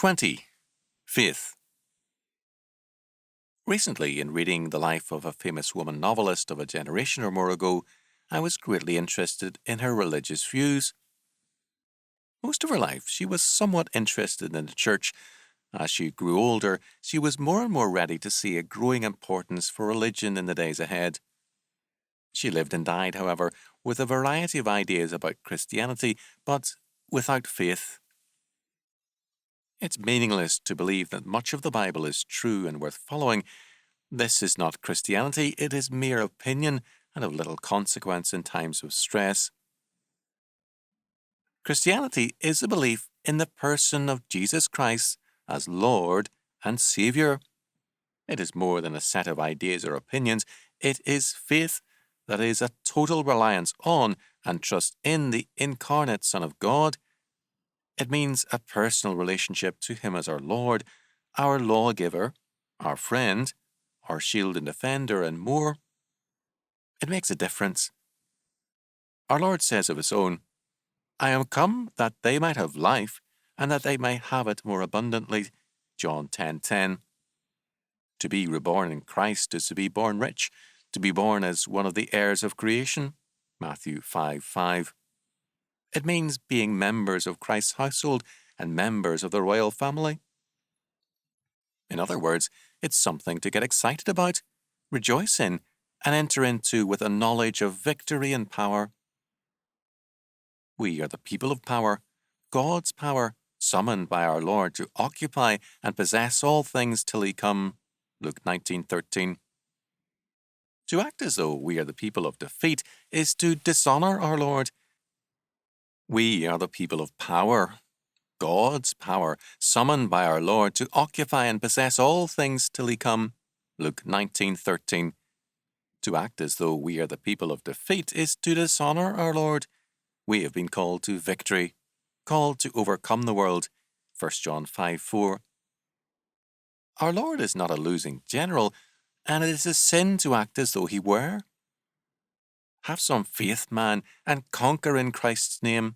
20. Faith. Recently, in reading the life of a famous woman novelist of a generation or more ago, I was greatly interested in her religious views. Most of her life, she was somewhat interested in the church. As she grew older, she was more and more ready to see a growing importance for religion in the days ahead. She lived and died, however, with a variety of ideas about Christianity, but without faith. It's meaningless to believe that much of the Bible is true and worth following. This is not Christianity, it is mere opinion and of little consequence in times of stress. Christianity is a belief in the person of Jesus Christ as Lord and Saviour. It is more than a set of ideas or opinions. It is faith, that is, a total reliance on and trust in the incarnate Son of God. It means a personal relationship to Him as our Lord, our lawgiver, our friend, our shield and defender, and more. It makes a difference. Our Lord says of His own, "I am come that they might have life, and that they might have it more abundantly." John 10:10. To be reborn in Christ is to be born rich, to be born as one of the heirs of creation. Matthew 5:5. It means being members of Christ's household and members of the royal family. In other words, it's something to get excited about, rejoice in, and enter into with a knowledge of victory and power. We are the people of power, God's power, summoned by our Lord to occupy and possess all things till He come. Luke 19:13. To act as though we are the people of defeat is to dishonor our Lord. We are the people of power, God's power, summoned by our Lord to occupy and possess all things till He come. Luke 19:13. To act as though we are the people of defeat is to dishonor our Lord. We have been called to victory, called to overcome the world. 1 John 5:4. Our Lord is not a losing general, and it is a sin to act as though He were. Have some faith, man, and conquer in Christ's name.